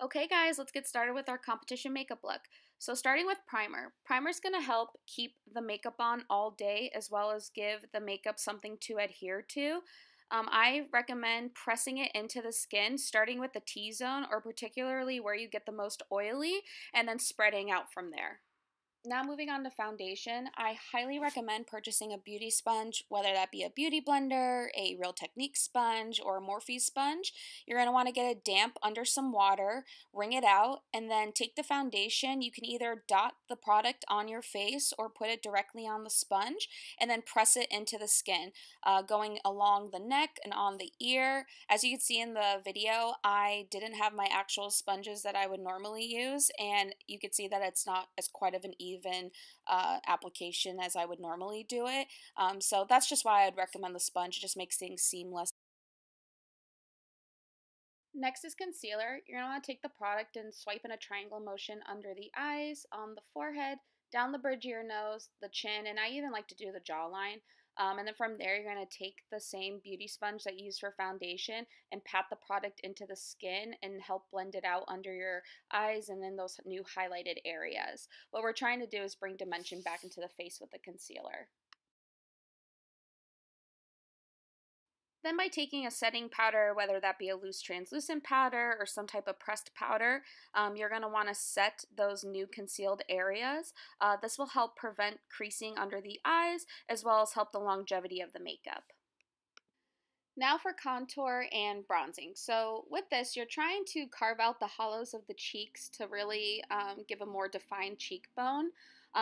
Okay guys, let's get started with our competition makeup look. So starting with primer. Primer's going to help keep the makeup on all day as well as give the makeup something to adhere to. I recommend pressing it into the skin, starting with the T-zone or particularly where you get the most oily and then spreading out from there. Now moving on to foundation, I highly recommend purchasing a beauty sponge, whether that be a beauty blender, a Real Technique sponge, or a Morphe sponge. You're going to want to get it damp under some water, wring it out, and then take the foundation. You can either dot the product on your face or put it directly on the sponge, and then press it into the skin, going along the neck and on the ear. As you can see in the video, I didn't have my actual sponges that I would normally use, and you can see that it's not as quite of an even application as I would normally do it. So that's just why I'd recommend the sponge. It just makes things seamless. Next is concealer. You're going to want to take the product and swipe in a triangle motion under the eyes, on the forehead, down the bridge of your nose, the chin, and I even like to do the jawline. And then from there, you're going to take the same beauty sponge that you use for foundation and pat the product into the skin and help blend it out under your eyes and in those new highlighted areas. What we're trying to do is bring dimension back into the face with the concealer. Then by taking a setting powder, whether that be a loose translucent powder or some type of pressed powder, you're going to want to set those new concealed areas. This will help prevent creasing under the eyes as well as help the longevity of the makeup. Now for contour and bronzing. So with this, you're trying to carve out the hollows of the cheeks to really give a more defined cheekbone.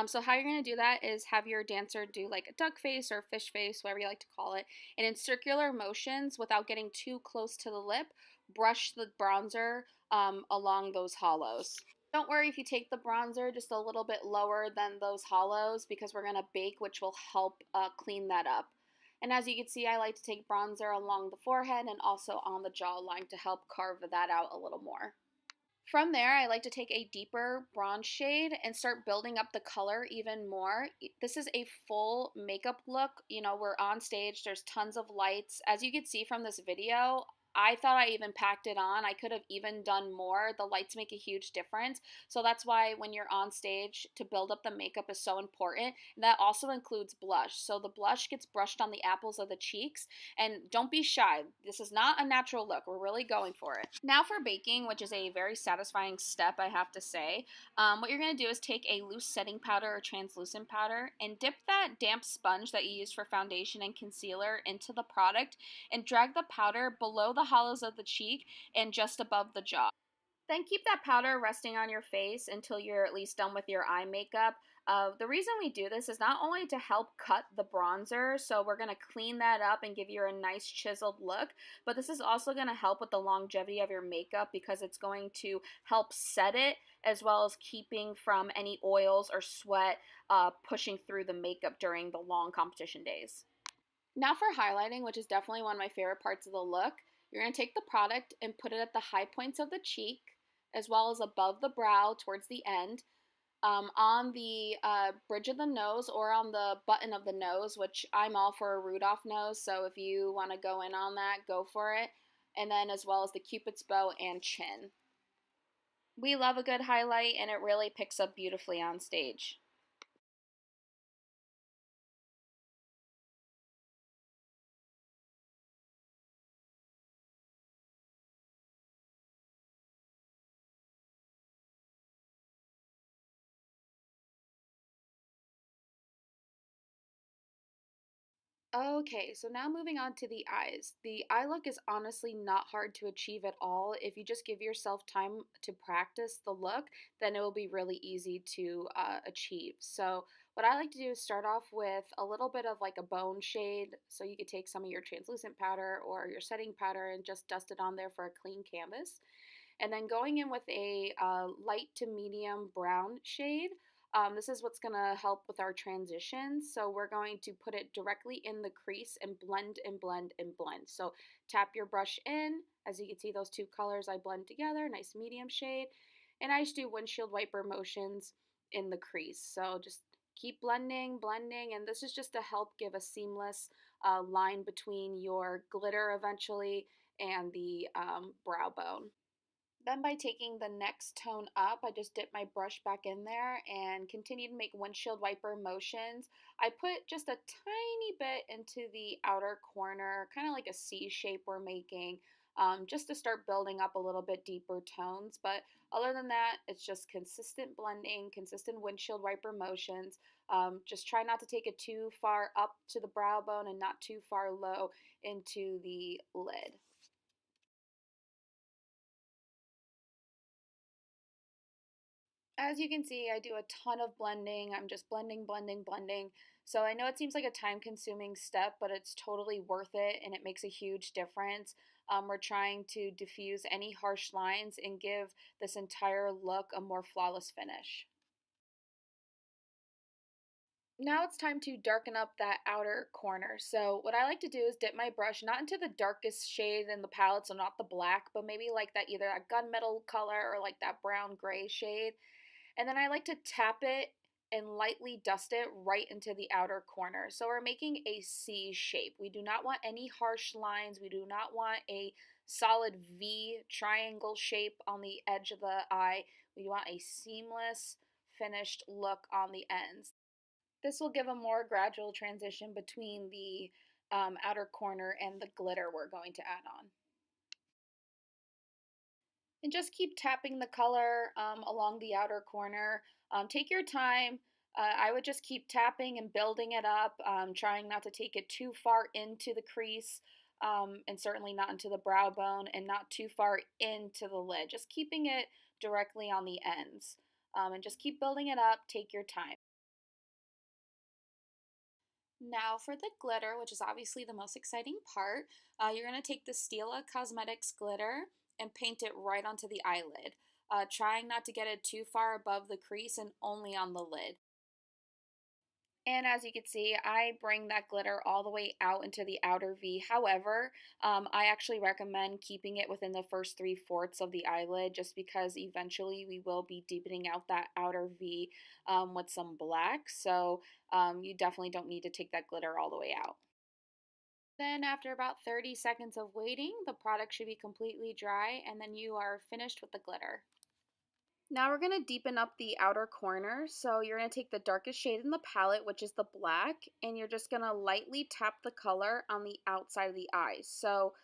So how you're going to do that is have your dancer do like a duck face or fish face, whatever you like to call it, and in circular motions without getting too close to the lip, brush the bronzer along those hollows. Don't worry if you take the bronzer just a little bit lower than those hollows because we're going to bake, which will help clean that up. And as you can see, I like to take bronzer along the forehead and also on the jawline to help carve that out a little more. From there, I like to take a deeper bronze shade and start building up the color even more. This is a full makeup look. You know, we're on stage, there's tons of lights. As you can see from this video, I thought I even packed it on. I could have even done more. The lights make a huge difference. So that's why when you're on stage to build up the makeup is so important. And that also includes blush. So the blush gets brushed on the apples of the cheeks. And don't be shy. This is not a natural look. We're really going for it. Now for baking, which is a very satisfying step, I have to say. What you're going to do is take a loose setting powder or translucent powder and dip that damp sponge that you use for foundation and concealer into the product and drag the powder below the hollows of the cheek and just above the jaw. Then keep that powder resting on your face until you're at least done with your eye makeup. The reason we do this is not only to help cut the bronzer, so we're going to clean that up and give you a nice chiseled look, but this is also going to help with the longevity of your makeup because it's going to help set it as well as keeping from any oils or sweat pushing through the makeup during the long competition days. Now for highlighting, which is definitely one of my favorite parts of the look, you're going to take the product and put it at the high points of the cheek, as well as above the brow towards the end, on the bridge of the nose or on the button of the nose, which I'm all for a Rudolph nose, so if you want to go in on that, go for it. And then as well as the cupid's bow and chin. We love a good highlight and it really picks up beautifully on stage. Okay, so now moving on to the eyes. The eye look is honestly not hard to achieve at all. If you just give yourself time to practice the look, then it will be really easy to achieve. So what I like to do is start off with a little bit of like a bone shade. So you could take some of your translucent powder or your setting powder and just dust it on there for a clean canvas. And then going in with a light to medium brown shade. This is what's going to help with our transition. So we're going to put it directly in the crease and blend and blend and blend. So tap your brush in. As you can see, those two colors I blend together, nice medium shade. And I just do windshield wiper motions in the crease. So just keep blending, blending, and this is just to help give a seamless line between your glitter eventually and the brow bone. Then by taking the next tone up, I just dip my brush back in there and continue to make windshield wiper motions. I put just a tiny bit into the outer corner, kind of like a C shape we're making, just to start building up a little bit deeper tones. But other than that, it's just consistent blending, consistent windshield wiper motions. Just try not to take it too far up to the brow bone and not too far low into the lid. As you can see, I do a ton of blending. I'm just blending, blending, blending. So I know it seems like a time consuming step, but it's totally worth it and it makes a huge difference. We're trying to diffuse any harsh lines and give this entire look a more flawless finish. Now it's time to darken up that outer corner. So what I like to do is dip my brush not into the darkest shade in the palette, so not the black, but maybe like that either that gunmetal color or like that brown gray shade. And then I like to tap it and lightly dust it right into the outer corner. So we're making a C shape. We do not want any harsh lines. We do not want a solid V triangle shape on the edge of the eye. We want a seamless finished look on the ends. This will give a more gradual transition between the outer corner and the glitter we're going to add on. And just keep tapping the color along the outer corner. Take your time. I would just keep tapping and building it up, trying not to take it too far into the crease, and certainly not into the brow bone and not too far into the lid. Just keeping it directly on the ends. And just keep building it up. Take your time. Now for the glitter, which is obviously the most exciting part, you're going to take the Stila Cosmetics glitter and paint it right onto the eyelid, trying not to get it too far above the crease and only on the lid. And as you can see, I bring that glitter all the way out into the outer V. However, I actually recommend keeping it within the first 3/4 of the eyelid just because eventually we will be deepening out that outer V with some black. So you definitely don't need to take that glitter all the way out. Then after about 30 seconds of waiting, the product should be completely dry and then you are finished with the glitter. Now we're going to deepen up the outer corner. So you're going to take the darkest shade in the palette, which is the black, and you're just going to lightly tap the color on the outside of the eyes. So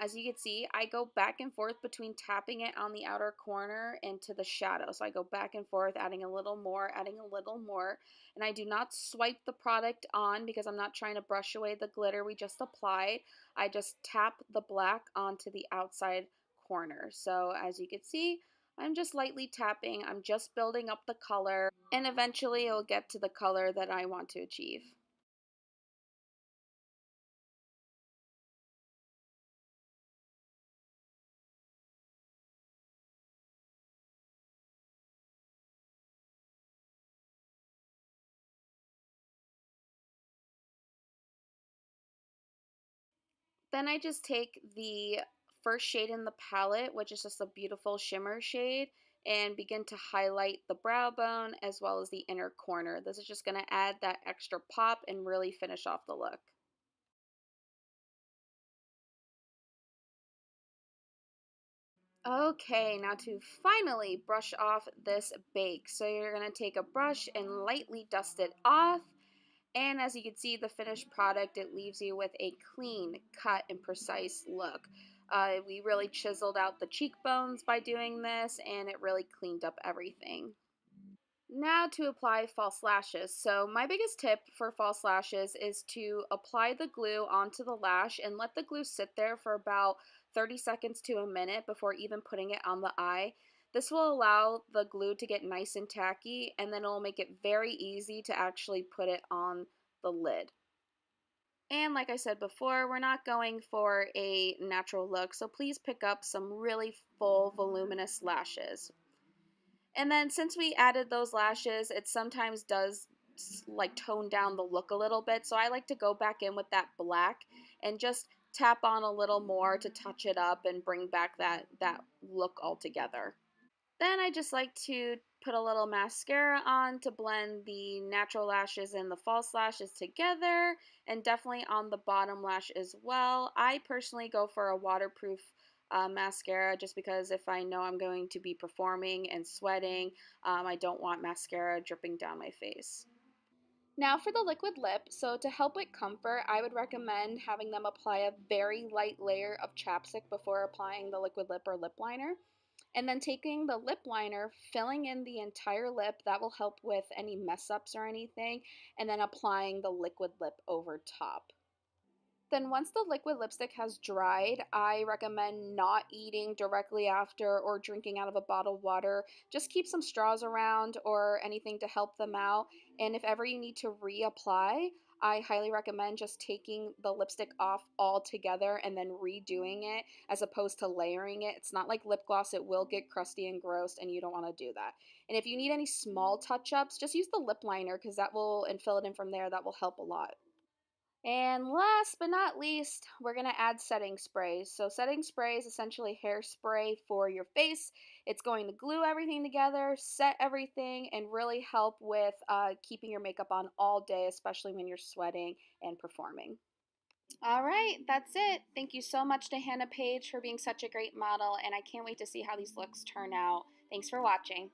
as you can see, I go back and forth between tapping it on the outer corner and to the shadow. So I go back and forth, adding a little more, adding a little more. And I do not swipe the product on because I'm not trying to brush away the glitter we just applied. I just tap the black onto the outside corner. So as you can see, I'm just lightly tapping, I'm just building up the color, and eventually it'll get to the color that I want to achieve. Then I just take the first shade in the palette, which is just a beautiful shimmer shade, and begin to highlight the brow bone as well as the inner corner. This is just going to add that extra pop and really finish off the look. Okay, now to finally brush off this bake. So you're going to take a brush and lightly dust it off. And as you can see, the finished product, it leaves you with a clean, cut, and precise look. We really chiseled out the cheekbones by doing this, and it really cleaned up everything. Now to apply false lashes. So my biggest tip for false lashes is to apply the glue onto the lash and let the glue sit there for about 30 seconds to a minute before even putting it on the eye. This will allow the glue to get nice and tacky, and then it will make it very easy to actually put it on the lid. And like I said before, we're not going for a natural look, so please pick up some really full, voluminous lashes. And then since we added those lashes, it sometimes does like tone down the look a little bit. So I like to go back in with that black and just tap on a little more to touch it up and bring back that look altogether. Then I just like to put a little mascara on to blend the natural lashes and the false lashes together, and definitely on the bottom lash as well. I personally go for a waterproof mascara just because if I know I'm going to be performing and sweating, I don't want mascara dripping down my face. Now for the liquid lip, so to help with comfort, I would recommend having them apply a very light layer of chapstick before applying the liquid lip or lip liner. And then taking the lip liner, filling in the entire lip, that will help with any mess ups or anything, and then applying the liquid lip over top. Then once the liquid lipstick has dried, I recommend not eating directly after or drinking out of a bottle of water. Just keep some straws around or anything to help them out. And if ever you need to reapply, I highly recommend just taking the lipstick off altogether and then redoing it as opposed to layering it. It's not like lip gloss, it will get crusty and gross, and you don't want to do that. And if you need any small touch ups, just use the lip liner because that will, and fill it in from there, that will help a lot. And last but not least, we're going to add setting spray. So, setting spray is essentially hairspray for your face. It's going to glue everything together, set everything, and really help with keeping your makeup on all day, especially when you're sweating and performing. All right, that's it. Thank you so much to Hannah Page for being such a great model, and I can't wait to see how these looks turn out. Thanks for watching.